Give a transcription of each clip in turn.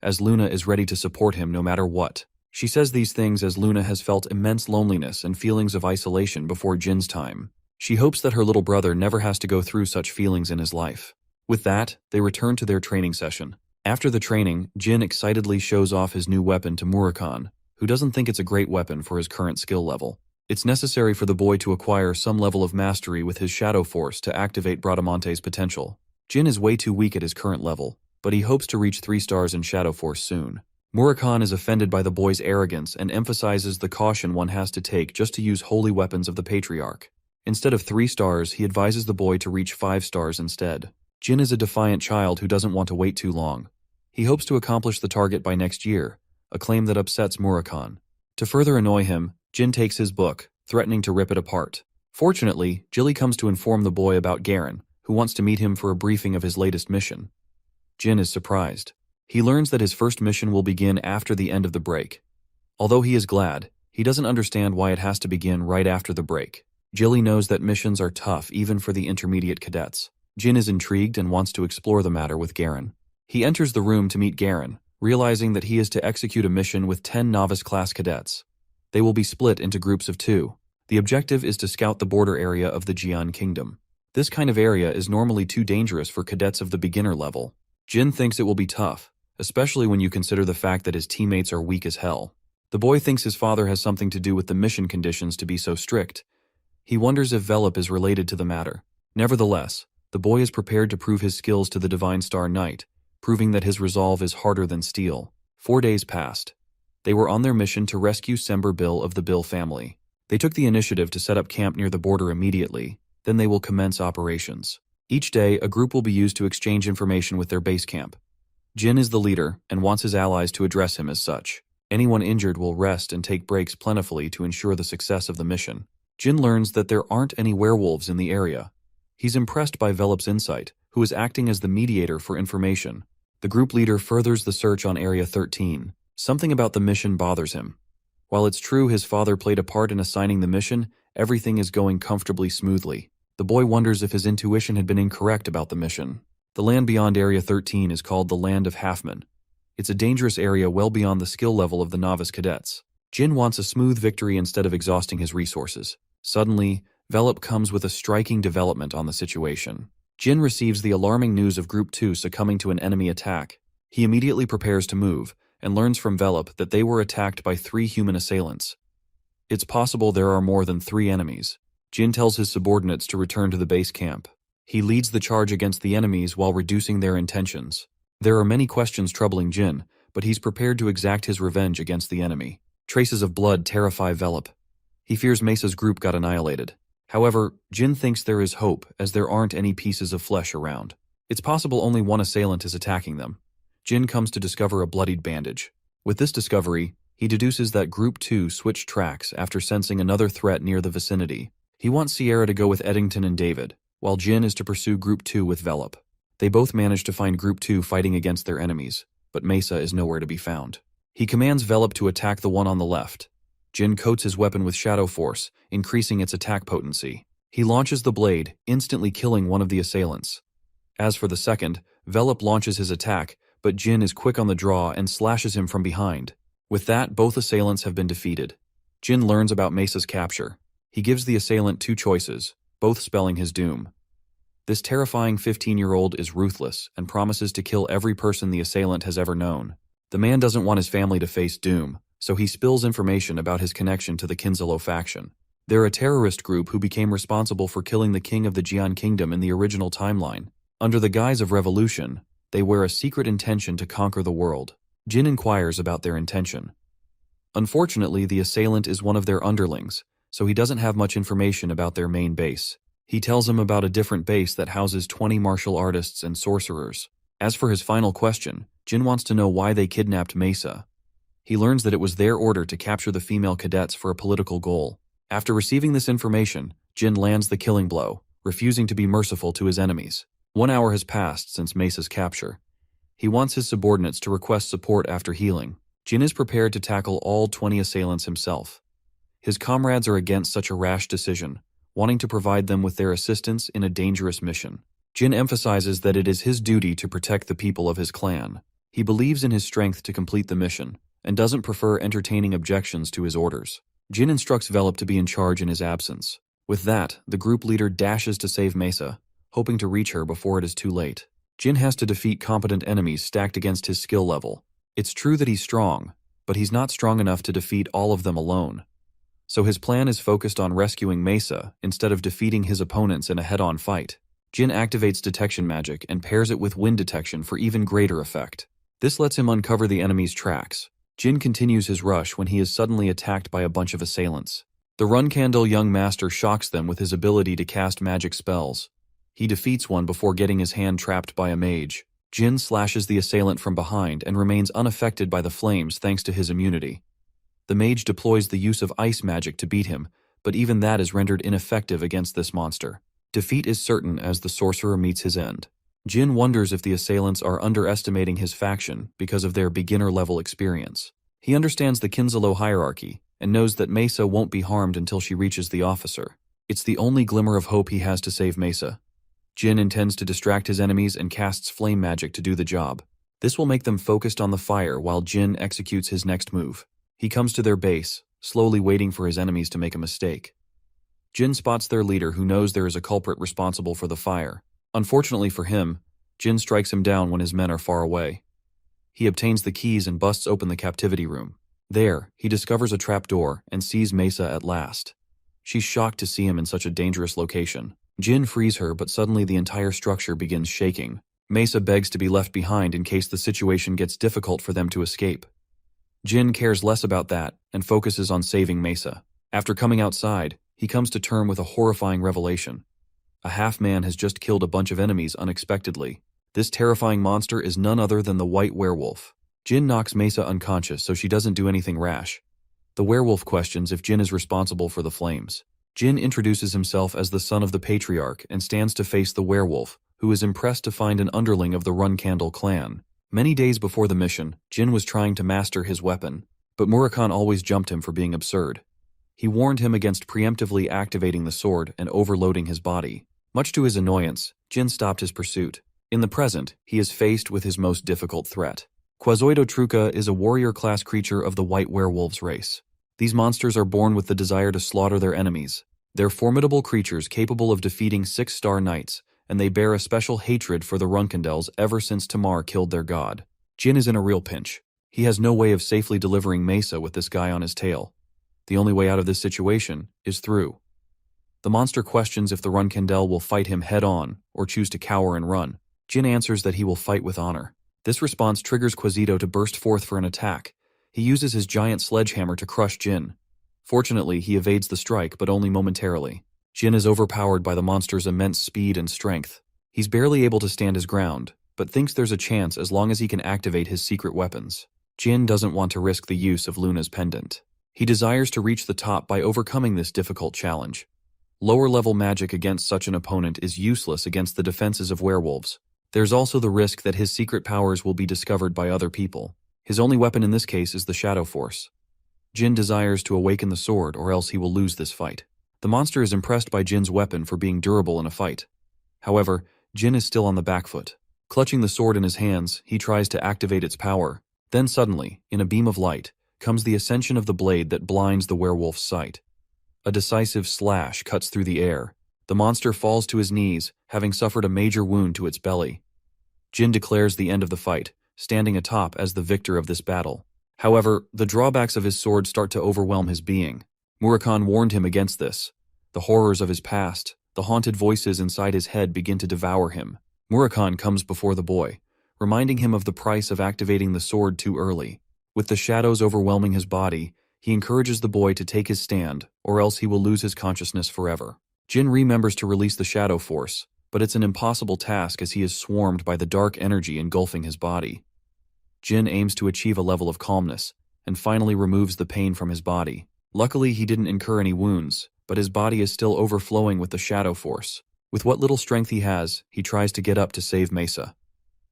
as Luna is ready to support him no matter what. She says these things as Luna has felt immense loneliness and feelings of isolation before Jin's time. She hopes that her little brother never has to go through such feelings in his life. With that, they return to their training session. After the training, Jin excitedly shows off his new weapon to Murakhan, who doesn't think it's a great weapon for his current skill level. It's necessary for the boy to acquire some level of mastery with his Shadow Force to activate Bradamante's potential. Jin is way too weak at his current level, but he hopes to reach 3 stars in Shadow Force soon. Murakhan is offended by the boy's arrogance and emphasizes the caution one has to take just to use holy weapons of the Patriarch. Instead of 3 stars, he advises the boy to reach 5 stars instead. Jin is a defiant child who doesn't want to wait too long. He hopes to accomplish the target by next year, a claim that upsets Murakhan. To further annoy him, Jin takes his book, threatening to rip it apart. Fortunately, Jilly comes to inform the boy about Garen, who wants to meet him for a briefing of his latest mission. Jin is surprised. He learns that his first mission will begin after the end of the break. Although he is glad, he doesn't understand why it has to begin right after the break. Jilly knows that missions are tough even for the intermediate cadets. Jin is intrigued and wants to explore the matter with Garen. He enters the room to meet Garen, realizing that he is to execute a mission with 10 novice-class cadets. They will be split into groups of 2. The objective is to scout the border area of the Jian Kingdom. This kind of area is normally too dangerous for cadets of the beginner level. Jin thinks it will be tough, especially when you consider the fact that his teammates are weak as hell. The boy thinks his father has something to do with the mission conditions to be so strict. He wonders if Velop is related to the matter. Nevertheless, the boy is prepared to prove his skills to the Divine Star Knight, proving that his resolve is harder than steel. 4 days passed. They were on their mission to rescue Sember Bill of the Bill family. They took the initiative to set up camp near the border immediately, then they will commence operations. Each day, a group will be used to exchange information with their base camp. Jin is the leader and wants his allies to address him as such. Anyone injured will rest and take breaks plentifully to ensure the success of the mission. Jin learns that there aren't any werewolves in the area. He's impressed by Velop's insight, who is acting as the mediator for information. The group leader furthers the search on Area 13. Something about the mission bothers him. While it's true his father played a part in assigning the mission, everything is going comfortably smoothly. The boy wonders if his intuition had been incorrect about the mission. The land beyond Area 13 is called the Land of Halfman. It's a dangerous area well beyond the skill level of the novice cadets. Jin wants a smooth victory instead of exhausting his resources. Suddenly, Velop comes with a striking development on the situation. Jin receives the alarming news of Group 2 succumbing to an enemy attack. He immediately prepares to move, and learns from Velop that they were attacked by 3 human assailants. It's possible there are more than 3 enemies. Jin tells his subordinates to return to the base camp. He leads the charge against the enemies while reducing their intentions. There are many questions troubling Jin, but he's prepared to exact his revenge against the enemy. Traces of blood terrify Velop. He fears Mesa's group got annihilated. However, Jin thinks there is hope as there aren't any pieces of flesh around. It's possible only one assailant is attacking them. Jin comes to discover a bloodied bandage. With this discovery, he deduces that Group 2 switched tracks after sensing another threat near the vicinity. He wants Sierra to go with Eddington and David, while Jin is to pursue Group 2 with Velop. They both manage to find Group 2 fighting against their enemies, but Mesa is nowhere to be found. He commands Velop to attack the one on the left. Jin coats his weapon with Shadow Force, increasing its attack potency. He launches the blade, instantly killing one of the assailants. As for the second, Velop launches his attack, but Jin is quick on the draw and slashes him from behind. With that, both assailants have been defeated. Jin learns about Mesa's capture. He gives the assailant 2 choices, both spelling his doom. This terrifying 15-year-old is ruthless and promises to kill every person the assailant has ever known. The man doesn't want his family to face doom, so he spills information about his connection to the Kinzalo faction. They're a terrorist group who became responsible for killing the king of the Jian Kingdom in the original timeline. Under the guise of revolution, they wear a secret intention to conquer the world. Jin inquires about their intention. Unfortunately, the assailant is one of their underlings, so he doesn't have much information about their main base. He tells him about a different base that houses 20 martial artists and sorcerers. As for his final question, Jin wants to know why they kidnapped Mesa. He learns that it was their order to capture the female cadets for a political goal. After receiving this information, Jin lands the killing blow, refusing to be merciful to his enemies. 1 hour has passed since Mesa's capture. He wants his subordinates to request support after healing. Jin is prepared to tackle all 20 assailants himself. His comrades are against such a rash decision, wanting to provide them with their assistance in a dangerous mission. Jin emphasizes that it is his duty to protect the people of his clan. He believes in his strength to complete the mission, and doesn't prefer entertaining objections to his orders. Jin instructs Velop to be in charge in his absence. With that, the group leader dashes to save Mesa, hoping to reach her before it is too late. Jin has to defeat competent enemies stacked against his skill level. It's true that he's strong, but he's not strong enough to defeat all of them alone. So his plan is focused on rescuing Mesa instead of defeating his opponents in a head-on fight. Jin activates detection magic and pairs it with wind detection for even greater effect. This lets him uncover the enemy's tracks. Jin continues his rush when he is suddenly attacked by a bunch of assailants. The Runcandel young master shocks them with his ability to cast magic spells. He defeats one before getting his hand trapped by a mage. Jin slashes the assailant from behind and remains unaffected by the flames thanks to his immunity. The mage deploys the use of ice magic to beat him, but even that is rendered ineffective against this monster. Defeat is certain as the sorcerer meets his end. Jin wonders if the assailants are underestimating his faction because of their beginner-level experience. He understands the Kinzalo hierarchy and knows that Mesa won't be harmed until she reaches the officer. It's the only glimmer of hope he has to save Mesa. Jin intends to distract his enemies and casts flame magic to do the job. This will make them focused on the fire while Jin executes his next move. He comes to their base, slowly waiting for his enemies to make a mistake. Jin spots their leader who knows there is a culprit responsible for the fire. Unfortunately for him, Jin strikes him down when his men are far away. He obtains the keys and busts open the captivity room. There, he discovers a trapdoor and sees Mesa at last. She's shocked to see him in such a dangerous location. Jin frees her, but suddenly the entire structure begins shaking. Mesa begs to be left behind in case the situation gets difficult for them to escape. Jin cares less about that and focuses on saving Mesa. After coming outside, he comes to terms with a horrifying revelation. A half-man has just killed a bunch of enemies unexpectedly. This terrifying monster is none other than the white werewolf. Jin knocks Mesa unconscious so she doesn't do anything rash. The werewolf questions if Jin is responsible for the flames. Jin introduces himself as the son of the patriarch and stands to face the werewolf, who is impressed to find an underling of the Runcandel clan. Many days before the mission, Jin was trying to master his weapon, but Murakhan always jumped him for being absurd. He warned him against preemptively activating the sword and overloading his body. Much to his annoyance, Jin stopped his pursuit. In the present, he is faced with his most difficult threat. Quazoidotruca is a warrior-class creature of the white werewolves race. These monsters are born with the desire to slaughter their enemies. They're formidable creatures capable of defeating 6-star knights, and they bear a special hatred for the Runcandels ever since Tamar killed their god. Jin is in a real pinch. He has no way of safely delivering Mesa with this guy on his tail. The only way out of this situation is through. The monster questions if the Runcandel will fight him head-on or choose to cower and run. Jin answers that he will fight with honor. This response triggers Quasito to burst forth for an attack. He uses his giant sledgehammer to crush Jin. Fortunately, he evades the strike, but only momentarily. Jin is overpowered by the monster's immense speed and strength. He's barely able to stand his ground, but thinks there's a chance as long as he can activate his secret weapons. Jin doesn't want to risk the use of Luna's pendant. He desires to reach the top by overcoming this difficult challenge. Lower-level magic against such an opponent is useless against the defenses of werewolves. There's also the risk that his secret powers will be discovered by other people. His only weapon in this case is the Shadow Force. Jin desires to awaken the sword or else he will lose this fight. The monster is impressed by Jin's weapon for being durable in a fight. However, Jin is still on the back foot. Clutching the sword in his hands, he tries to activate its power. Then suddenly, in a beam of light, comes the ascension of the blade that blinds the werewolf's sight. A decisive slash cuts through the air. The monster falls to his knees, having suffered a major wound to its belly. Jin declares the end of the fight, standing atop as the victor of this battle. However, the drawbacks of his sword start to overwhelm his being. Murakhan warned him against this. The horrors of his past, the haunted voices inside his head begin to devour him. Murakhan comes before the boy, reminding him of the price of activating the sword too early. With the shadows overwhelming his body, he encourages the boy to take his stand, or else he will lose his consciousness forever. Jin remembers to release the Shadow Force, but it's an impossible task as he is swarmed by the dark energy engulfing his body. Jin aims to achieve a level of calmness, and finally removes the pain from his body. Luckily, he didn't incur any wounds, but his body is still overflowing with the Shadow Force. With what little strength he has, he tries to get up to save Mesa.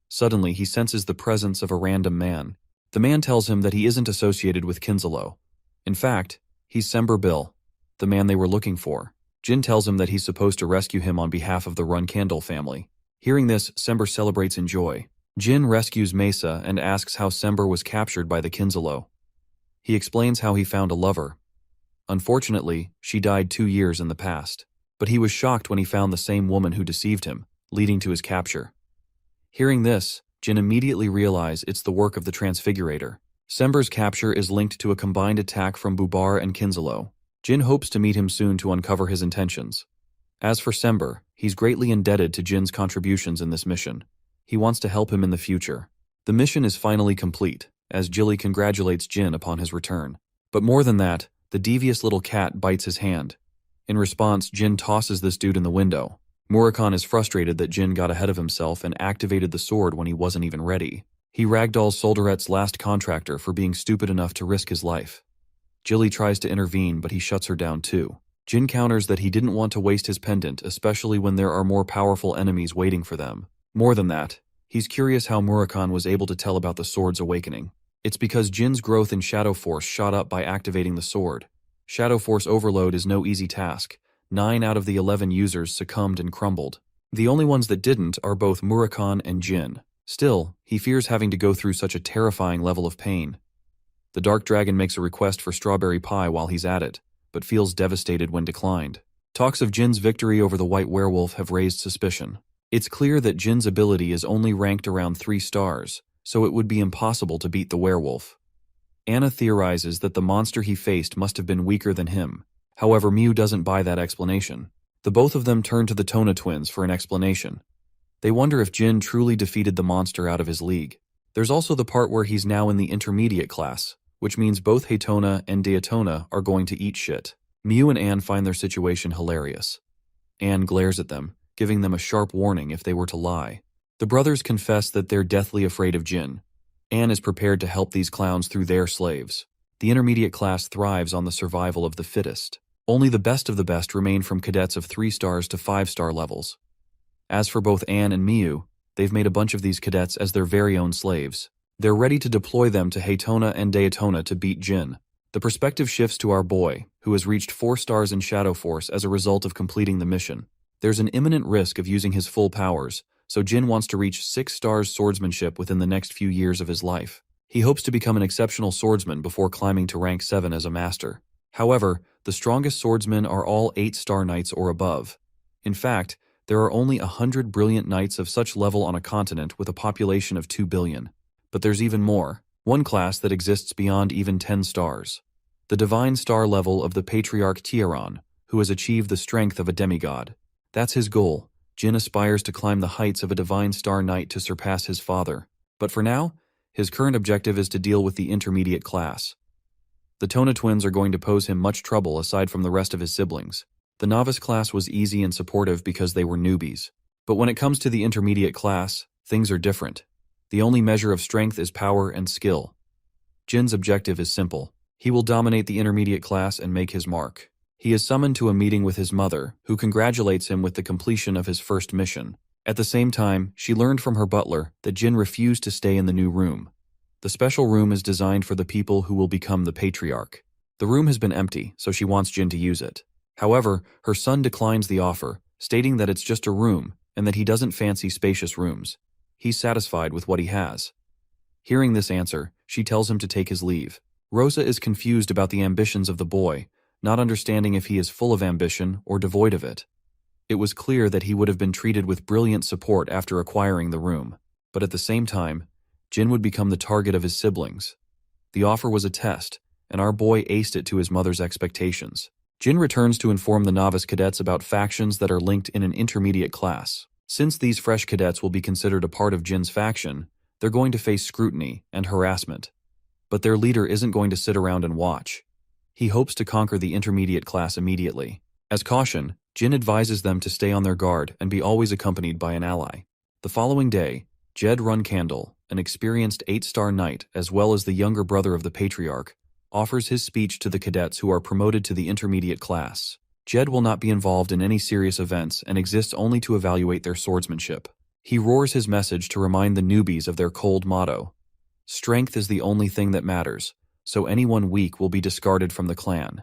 Suddenly, he senses the presence of a random man. The man tells him that he isn't associated with Kinzalo. In fact, he's Sember Bill, the man they were looking for. Jin tells him that he's supposed to rescue him on behalf of the Runcandel family. Hearing this, Sember celebrates in joy. Jin rescues Mesa and asks how Sember was captured by the Kinzalo. He explains how he found a lover. Unfortunately, she died 2 years in the past, but he was shocked when he found the same woman who deceived him, leading to his capture. Hearing this, Jin immediately realizes it's the work of the Transfigurator. Sember's capture is linked to a combined attack from Bubar and Kinzalo. Jin hopes to meet him soon to uncover his intentions. As for Sember, he's greatly indebted to Jin's contributions in this mission. He wants to help him in the future. The mission is finally complete, as Jilly congratulates Jin upon his return. But more than that, the devious little cat bites his hand. In response, Jin tosses this dude in the window. Murakami is frustrated that Jin got ahead of himself and activated the sword when he wasn't even ready. He ragdolls Solderet's last contractor for being stupid enough to risk his life. Jilly tries to intervene, but he shuts her down too. Jin counters that he didn't want to waste his pendant, especially when there are more powerful enemies waiting for them. More than that, he's curious how Murakami was able to tell about the sword's awakening. It's because Jin's growth in Shadow Force shot up by activating the sword. Shadow Force overload is no easy task. 9 out of the 11 users succumbed and crumbled. The only ones that didn't are both Murakami and Jin. Still, he fears having to go through such a terrifying level of pain. The Dark Dragon makes a request for strawberry pie while he's at it, but feels devastated when declined. Talks of Jin's victory over the White Werewolf have raised suspicion. It's clear that Jin's ability is only ranked around 3 stars, so it would be impossible to beat the werewolf. Anna theorizes that the monster he faced must have been weaker than him. However, Miu doesn't buy that explanation. The both of them turn to the Tona twins for an explanation. They wonder if Jin truly defeated the monster out of his league. There's also the part where he's now in the intermediate class, which means both Haytona and Daytona are going to eat shit. Miu and Anne find their situation hilarious. Anne glares at them, giving them a sharp warning if they were to lie. The brothers confess that they're deathly afraid of Jin. Anne is prepared to help these clowns through their slaves. The intermediate class thrives on the survival of the fittest. Only the best of the best remain from cadets of 3 stars to 5-star levels. As for both Anne and Miu, they've made a bunch of these cadets as their very own slaves. They're ready to deploy them to Haytona and Daytona to beat Jin. The perspective shifts to our boy, who has reached 4 stars in Shadow Force as a result of completing the mission. There's an imminent risk of using his full powers, so Jin wants to reach 6 stars swordsmanship within the next few years of his life. He hopes to become an exceptional swordsman before climbing to rank 7 as a master. However, the strongest swordsmen are all 8-star knights or above. In fact, there are only 100 brilliant knights of such level on a continent with a population of 2 billion. But there's even more. One class that exists beyond even 10 stars. The divine star level of the Patriarch Tieron, who has achieved the strength of a demigod. That's his goal. Jin aspires to climb the heights of a divine star knight to surpass his father. But for now, his current objective is to deal with the intermediate class. The Tona twins are going to pose him much trouble aside from the rest of his siblings. The novice class was easy and supportive because they were newbies. But when it comes to the intermediate class, things are different. The only measure of strength is power and skill. Jin's objective is simple. He will dominate the intermediate class and make his mark. He is summoned to a meeting with his mother, who congratulates him with the completion of his first mission. At the same time, she learned from her butler that Jin refused to stay in the new room. The special room is designed for the people who will become the Patriarch. The room has been empty, so she wants Jin to use it. However, her son declines the offer, stating that it's just a room and that he doesn't fancy spacious rooms. He's satisfied with what he has. Hearing this answer, she tells him to take his leave. Rosa is confused about the ambitions of the boy, not understanding if he is full of ambition or devoid of it. It was clear that he would have been treated with brilliant support after acquiring the room, but at the same time, Jin would become the target of his siblings. The offer was a test, and our boy aced it to his mother's expectations. Jin returns to inform the novice cadets about factions that are linked in an intermediate class. Since these fresh cadets will be considered a part of Jin's faction, they're going to face scrutiny and harassment. But their leader isn't going to sit around and watch. He hopes to conquer the intermediate class immediately. As caution, Jin advises them to stay on their guard and be always accompanied by an ally. The following day, Jin Runcandel, an experienced 8-star knight as well as the younger brother of the Patriarch, offers his speech to the cadets who are promoted to the intermediate class. Jed will not be involved in any serious events and exists only to evaluate their swordsmanship. He roars his message to remind the newbies of their cold motto. Strength is the only thing that matters, so anyone weak will be discarded from the clan.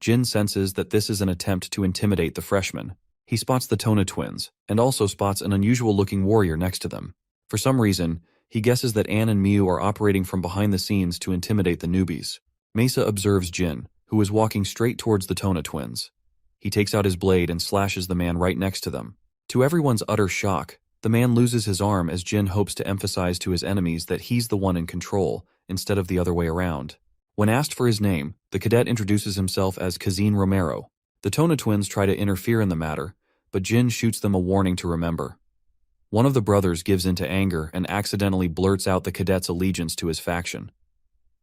Jin senses that this is an attempt to intimidate the freshmen. He spots the Tona twins, and also spots an unusual-looking warrior next to them. For some reason, he guesses that Anne and Miu are operating from behind the scenes to intimidate the newbies. Mesa observes Jin, who is walking straight towards the Tona twins. He takes out his blade and slashes the man right next to them. To everyone's utter shock, the man loses his arm as Jin hopes to emphasize to his enemies that he's the one in control, instead of the other way around. When asked for his name, the cadet introduces himself as Kazin Romero. The Tona twins try to interfere in the matter, but Jin shoots them a warning to remember. One of the brothers gives in to anger and accidentally blurts out the cadet's allegiance to his faction.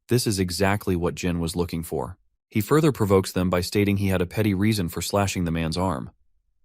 This is exactly what Jin was looking for. He further provokes them by stating he had a petty reason for slashing the man's arm.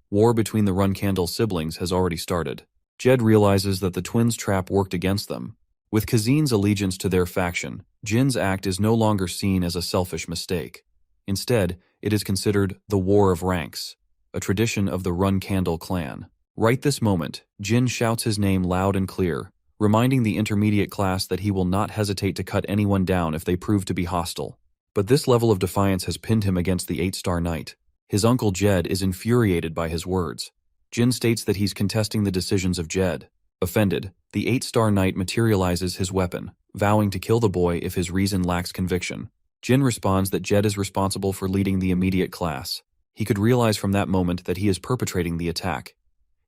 War between the Runcandel siblings has already started. Jed realizes that the twins' trap worked against them. With Kazin's allegiance to their faction, Jin's act is no longer seen as a selfish mistake. Instead, it is considered the War of Ranks, a tradition of the Runcandel clan. Right this moment, Jin shouts his name loud and clear, reminding the intermediate class that he will not hesitate to cut anyone down if they prove to be hostile. But this level of defiance has pinned him against the 8-star knight. His uncle Jed is infuriated by his words. Jin states that he's contesting the decisions of Jed. Offended, the 8-star knight materializes his weapon, vowing to kill the boy if his reason lacks conviction. Jin responds that Jed is responsible for leading the immediate class. He could realize from that moment that he is perpetrating the attack.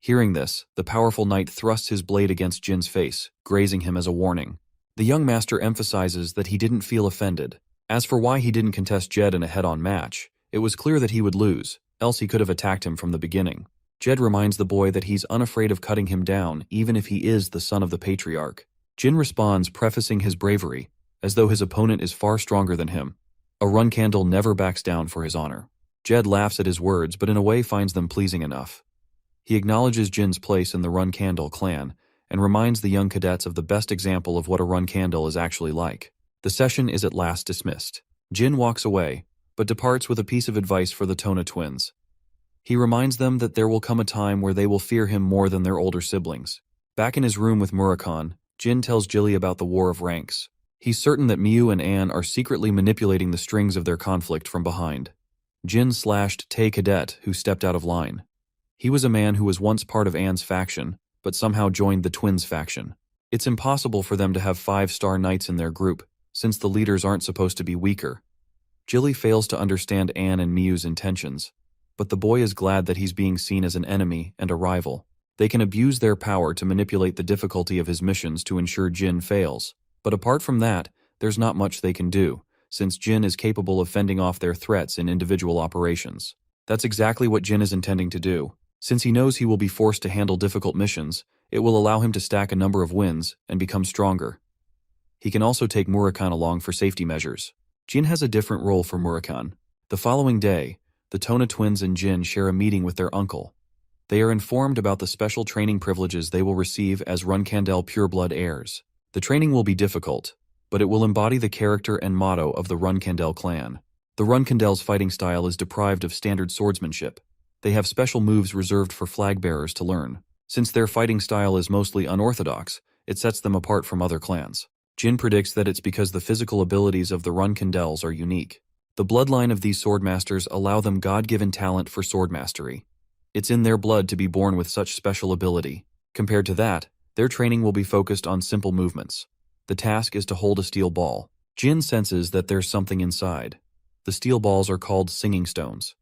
Hearing this, the powerful knight thrusts his blade against Jin's face, grazing him as a warning. The young master emphasizes that he didn't feel offended. As for why he didn't contest Jed in a head-on match, it was clear that he would lose, else he could have attacked him from the beginning. Jed reminds the boy that he's unafraid of cutting him down, even if he is the son of the patriarch. Jin responds, prefacing his bravery, as though his opponent is far stronger than him. A Runcandel never backs down for his honor. Jed laughs at his words, but in a way finds them pleasing enough. He acknowledges Jin's place in the Runcandel clan, and reminds the young cadets of the best example of what a Runcandel is actually like. The session is at last dismissed. Jin walks away, but departs with a piece of advice for the Tona twins. He reminds them that there will come a time where they will fear him more than their older siblings. Back in his room with Murakhan, Jin tells Jilly about the War of Ranks. He's certain that Miu and Anne are secretly manipulating the strings of their conflict from behind. Jin slashed Tae Cadet, who stepped out of line. He was a man who was once part of Anne's faction, but somehow joined the twins' faction. It's impossible for them to have 5-star knights in their group, since the leaders aren't supposed to be weaker. Jilly fails to understand Anne and Miu's intentions, but the boy is glad that he's being seen as an enemy and a rival. They can abuse their power to manipulate the difficulty of his missions to ensure Jin fails. But apart from that, there's not much they can do, since Jin is capable of fending off their threats in individual operations. That's exactly what Jin is intending to do. Since he knows he will be forced to handle difficult missions, it will allow him to stack a number of wins and become stronger. He can also take Murakhan along for safety measures. Jin has a different role for Murakhan. The following day, the Tona twins and Jin share a meeting with their uncle. They are informed about the special training privileges they will receive as Runcandel pureblood heirs. The training will be difficult, but it will embody the character and motto of the Runcandel clan. The Runcandel's fighting style is deprived of standard swordsmanship. They have special moves reserved for flag bearers to learn. Since their fighting style is mostly unorthodox, it sets them apart from other clans. Jin predicts that it's because the physical abilities of the Runcandels are unique. The bloodline of these swordmasters allow them God-given talent for sword mastery. It's in their blood to be born with such special ability. Compared to that, their training will be focused on simple movements. The task is to hold a steel ball. Jin senses that there's something inside. The steel balls are called singing stones.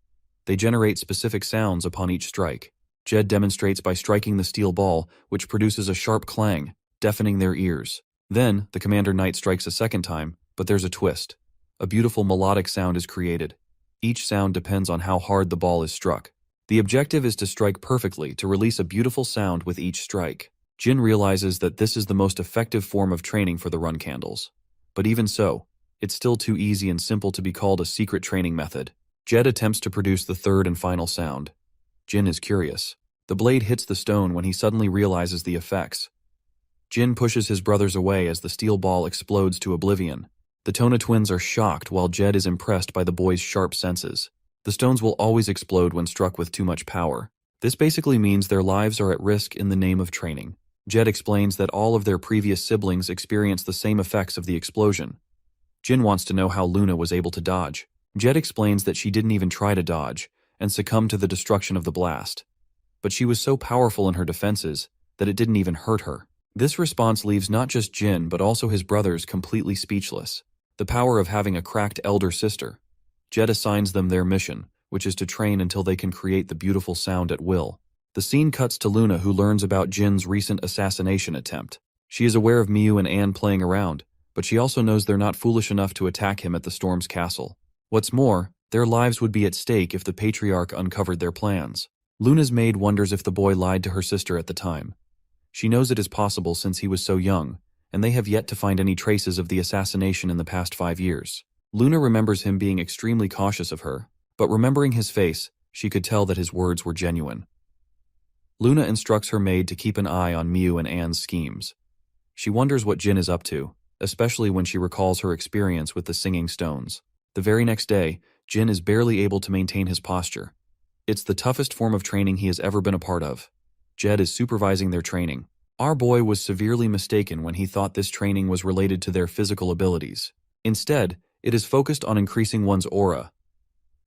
They generate specific sounds upon each strike. Jed demonstrates by striking the steel ball, which produces a sharp clang, deafening their ears. Then, the Commander Knight strikes a second time, but there's a twist. A beautiful melodic sound is created. Each sound depends on how hard the ball is struck. The objective is to strike perfectly to release a beautiful sound with each strike. Jin realizes that this is the most effective form of training for the Runcandels. But even so, it's still too easy and simple to be called a secret training method. Jed attempts to produce the third and final sound. Jin is curious. The blade hits the stone when he suddenly realizes the effects. Jin pushes his brothers away as the steel ball explodes to oblivion. The Tona twins are shocked while Jed is impressed by the boy's sharp senses. The stones will always explode when struck with too much power. This basically means their lives are at risk in the name of training. Jed explains that all of their previous siblings experienced the same effects of the explosion. Jin wants to know how Luna was able to dodge. Jed explains that she didn't even try to dodge, and succumbed to the destruction of the blast. But she was so powerful in her defenses that it didn't even hurt her. This response leaves not just Jin but also his brothers completely speechless. The power of having a cracked elder sister. Jed assigns them their mission, which is to train until they can create the beautiful sound at will. The scene cuts to Luna, who learns about Jin's recent assassination attempt. She is aware of Miu and Anne playing around, but she also knows they're not foolish enough to attack him at the Storm's castle. What's more, their lives would be at stake if the Patriarch uncovered their plans. Luna's maid wonders if the boy lied to her sister at the time. She knows it is possible since he was so young, and they have yet to find any traces of the assassination in the past 5 years. Luna remembers him being extremely cautious of her, but remembering his face, she could tell that his words were genuine. Luna instructs her maid to keep an eye on Miu and Anne's schemes. She wonders what Jin is up to, especially when she recalls her experience with the singing stones. The very next day, Jin is barely able to maintain his posture. It's the toughest form of training he has ever been a part of. Jed is supervising their training. Our boy was severely mistaken when he thought this training was related to their physical abilities. Instead, it is focused on increasing one's aura.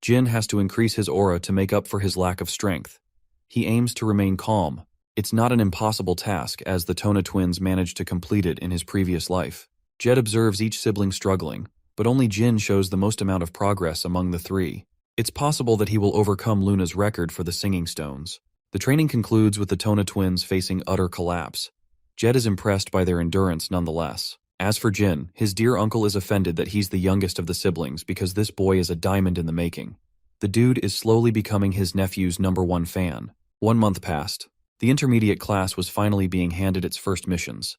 Jin has to increase his aura to make up for his lack of strength. He aims to remain calm. It's not an impossible task, as the Tona twins managed to complete it in his previous life. Jed observes each sibling struggling, but only Jin shows the most amount of progress among the three. It's possible that he will overcome Luna's record for the singing stones. The training concludes with the Tona twins facing utter collapse. Jed is impressed by their endurance nonetheless. As for Jin, his dear uncle is offended that he's the youngest of the siblings because this boy is a diamond in the making. The dude is slowly becoming his nephew's #1 fan. 1 month passed. The intermediate class was finally being handed its first missions.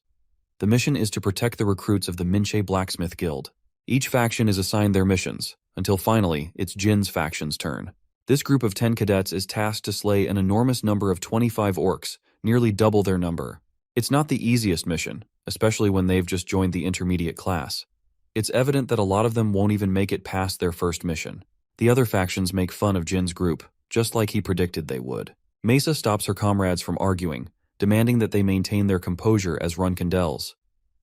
The mission is to protect the recruits of the Minche Blacksmith Guild. Each faction is assigned their missions, until finally, it's Jin's faction's turn. This group of 10 cadets is tasked to slay an enormous number of 25 orcs, nearly double their number. It's not the easiest mission, especially when they've just joined the intermediate class. It's evident that a lot of them won't even make it past their first mission. The other factions make fun of Jin's group, just like he predicted they would. Mesa stops her comrades from arguing, demanding that they maintain their composure as Runcandels.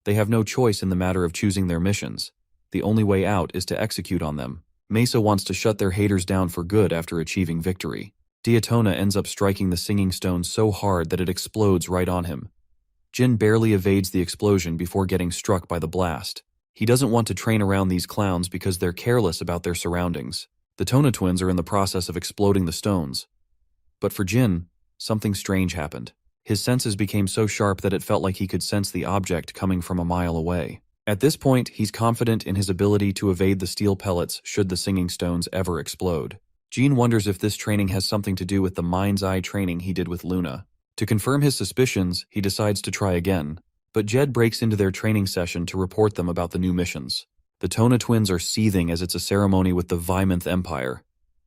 They have no choice in the matter of choosing their missions. The only way out is to execute on them. Mesa wants to shut their haters down for good after achieving victory. Diatona ends up striking the singing stone so hard that it explodes right on him. Jin barely evades the explosion before getting struck by the blast. He doesn't want to train around these clowns because they're careless about their surroundings. The Tona twins are in the process of exploding the stones. But for Jin, something strange happened. His senses became so sharp that it felt like he could sense the object coming from a mile away. At this point, he's confident in his ability to evade the steel pellets should the singing stones ever explode. Jin wonders if this training has something to do with the mind's eye training he did with Luna. To confirm his suspicions, he decides to try again. But Jed breaks into their training session to report them about the new missions. The Tona twins are seething as it's a ceremony with the Vymonth Empire.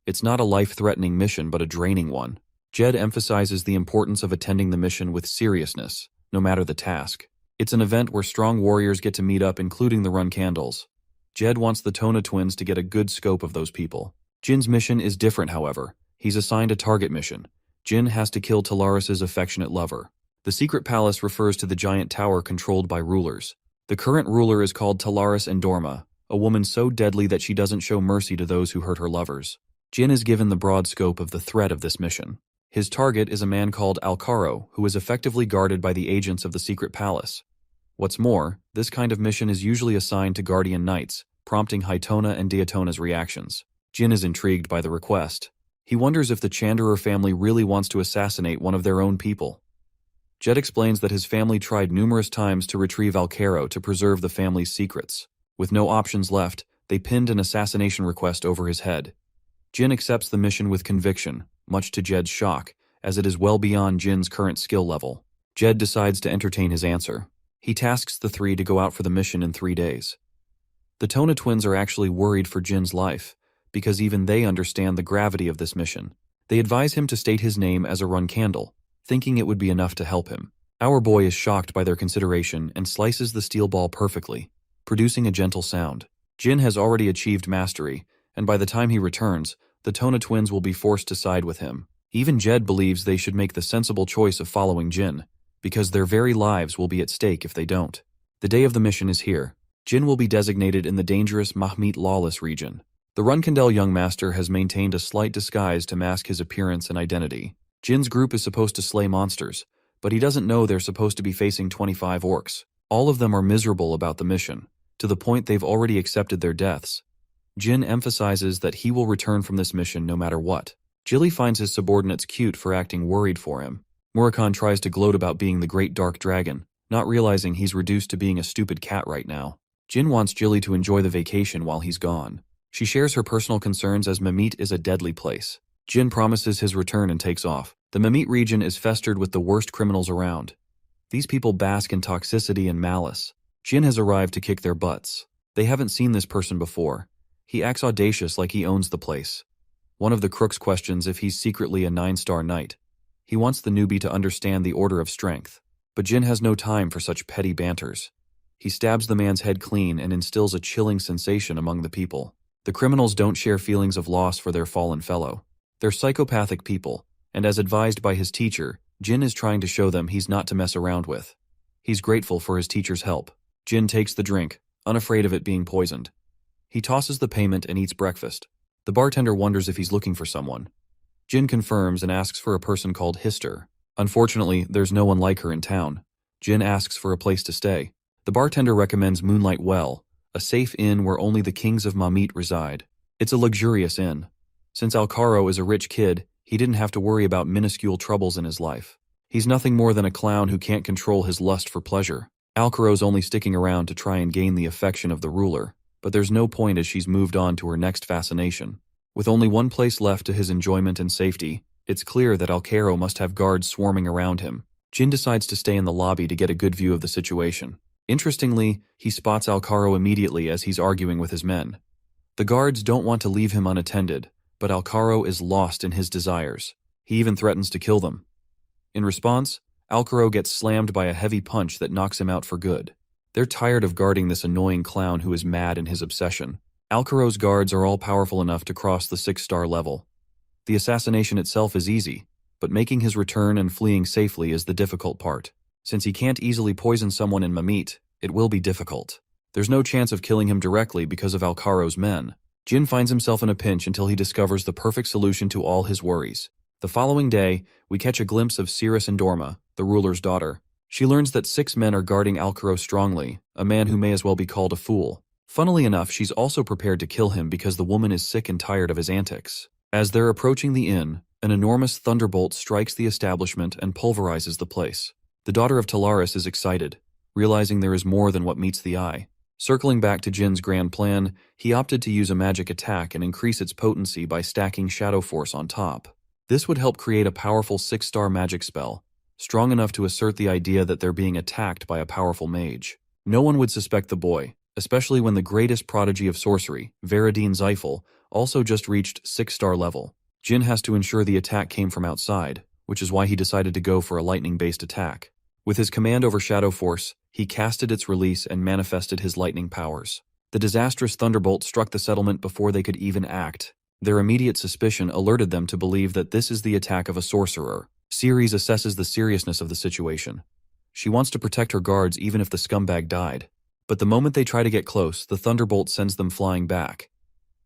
It's not a life-threatening mission, but a draining one. Jed emphasizes the importance of attending the mission with seriousness, no matter the task. It's an event where strong warriors get to meet up, including the Runcandels. Jed wants the Tona twins to get a good scope of those people. Jin's mission is different, however. He's assigned a target mission. Jin has to kill Talaris's affectionate lover. The secret palace refers to the giant tower controlled by rulers. The current ruler is called Talaris Endorma, a woman so deadly that she doesn't show mercy to those who hurt her lovers. Jin is given the broad scope of the threat of this mission. His target is a man called Alcaro, who is effectively guarded by the agents of the secret palace. What's more, this kind of mission is usually assigned to guardian knights, prompting Haitona and Diatona's reactions. Jin is intrigued by the request. He wonders if the Chanderer family really wants to assassinate one of their own people. Jed explains that his family tried numerous times to retrieve Alcaro to preserve the family's secrets. With no options left, they pinned an assassination request over his head. Jin accepts the mission with conviction, much to Jed's shock, as it is well beyond Jin's current skill level. Jed decides to entertain his answer. He tasks the three to go out for the mission in 3 days. The Tona twins are actually worried for Jin's life, because even they understand the gravity of this mission. They advise him to state his name as a Runcandel, thinking it would be enough to help him. Our boy is shocked by their consideration and slices the steel ball perfectly, producing a gentle sound. Jin has already achieved mastery, and by the time he returns, the Tona twins will be forced to side with him. Even Jed believes they should make the sensible choice of following Jin, because their very lives will be at stake if they don't. The day of the mission is here. Jin will be designated in the dangerous Mahmit Lawless region. The Runcandel young master has maintained a slight disguise to mask his appearance and identity. Jin's group is supposed to slay monsters, but he doesn't know they're supposed to be facing 25 orcs. All of them are miserable about the mission, to the point they've already accepted their deaths. Jin emphasizes that he will return from this mission no matter what. Jilly finds his subordinates cute for acting worried for him. Murakhan tries to gloat about being the great dark dragon, not realizing he's reduced to being a stupid cat right now. Jin wants Jilly to enjoy the vacation while he's gone. She shares her personal concerns as Mamit is a deadly place. Jin promises his return and takes off. The Mamit region is festered with the worst criminals around. These people bask in toxicity and malice. Jin has arrived to kick their butts. They haven't seen this person before. He acts audacious like he owns the place. One of the crooks questions if he's secretly a 9-star knight. He wants the newbie to understand the order of strength. But Jin has no time for such petty banters. He stabs the man's head clean and instills a chilling sensation among the people. The criminals don't share feelings of loss for their fallen fellow. They're psychopathic people, and as advised by his teacher, Jin is trying to show them he's not to mess around with. He's grateful for his teacher's help. Jin takes the drink, unafraid of it being poisoned. He tosses the payment and eats breakfast. The bartender wonders if he's looking for someone. Jin confirms and asks for a person called Hister. Unfortunately, there's no one like her in town. Jin asks for a place to stay. The bartender recommends Moonlight Well, a safe inn where only the kings of Mamit reside. It's a luxurious inn. Since Alcaro is a rich kid, he didn't have to worry about minuscule troubles in his life. He's nothing more than a clown who can't control his lust for pleasure. Alcaro's only sticking around to try and gain the affection of the ruler, but there's no point as she's moved on to her next fascination. With only one place left to his enjoyment and safety, it's clear that Alcaro must have guards swarming around him. Jin decides to stay in the lobby to get a good view of the situation. Interestingly, he spots Alcaro immediately as he's arguing with his men. The guards don't want to leave him unattended, but Alcaro is lost in his desires. He even threatens to kill them. In response, Alcaro gets slammed by a heavy punch that knocks him out for good. They're tired of guarding this annoying clown who is mad in his obsession. Alcaro's guards are all powerful enough to cross the 6-star level. The assassination itself is easy, but making his return and fleeing safely is the difficult part. Since he can't easily poison someone in Mamit, it will be difficult. There's no chance of killing him directly because of Alcaro's men. Jin finds himself in a pinch until he discovers the perfect solution to all his worries. The following day, we catch a glimpse of Cirrus Endorma, the ruler's daughter. She learns that 6 men are guarding Alcaro strongly, a man who may as well be called a fool. Funnily enough, she's also prepared to kill him because the woman is sick and tired of his antics. As they're approaching the inn, an enormous thunderbolt strikes the establishment and pulverizes the place. The daughter of Talaris is excited, realizing there is more than what meets the eye. Circling back to Jin's grand plan, he opted to use a magic attack and increase its potency by stacking Shadow Force on top. This would help create a powerful 6-star magic spell, strong enough to assert the idea that they're being attacked by a powerful mage. No one would suspect the boy, especially when the greatest prodigy of sorcery, Veradine Zyphel, also just reached 6-star level. Jin has to ensure the attack came from outside, which is why he decided to go for a lightning-based attack. With his command over Shadow Force, he casted its release and manifested his lightning powers. The disastrous thunderbolt struck the settlement before they could even act. Their immediate suspicion alerted them to believe that this is the attack of a sorcerer. Ceres assesses the seriousness of the situation. She wants to protect her guards even if the scumbag died. But the moment they try to get close, the thunderbolt sends them flying back.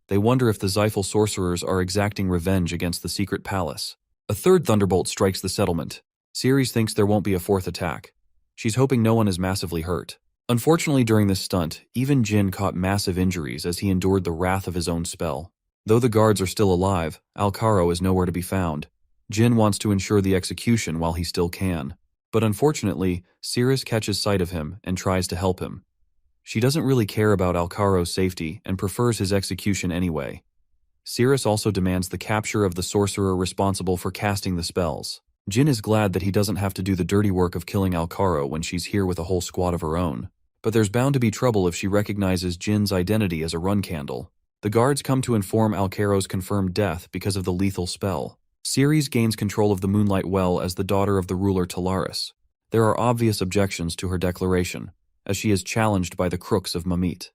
They wonder if the Zyphel sorcerers are exacting revenge against the secret palace. A third thunderbolt strikes the settlement. Ceres thinks there won't be a fourth attack. She's hoping no one is massively hurt. Unfortunately, during this stunt, even Jin caught massive injuries as he endured the wrath of his own spell. Though the guards are still alive, Alcaro is nowhere to be found. Jin wants to ensure the execution while he still can. But unfortunately, Ceres catches sight of him and tries to help him. She doesn't really care about Alcaro's safety and prefers his execution anyway. Ceres also demands the capture of the sorcerer responsible for casting the spells. Jin is glad that he doesn't have to do the dirty work of killing Alcaro when she's here with a whole squad of her own. But there's bound to be trouble if she recognizes Jin's identity as a Runcandel. The guards come to inform Alcaro's confirmed death because of the lethal spell. Ceres gains control of the Moonlight Well as the daughter of the ruler Talaris. There are obvious objections to her declaration, as she is challenged by the crooks of Mamit.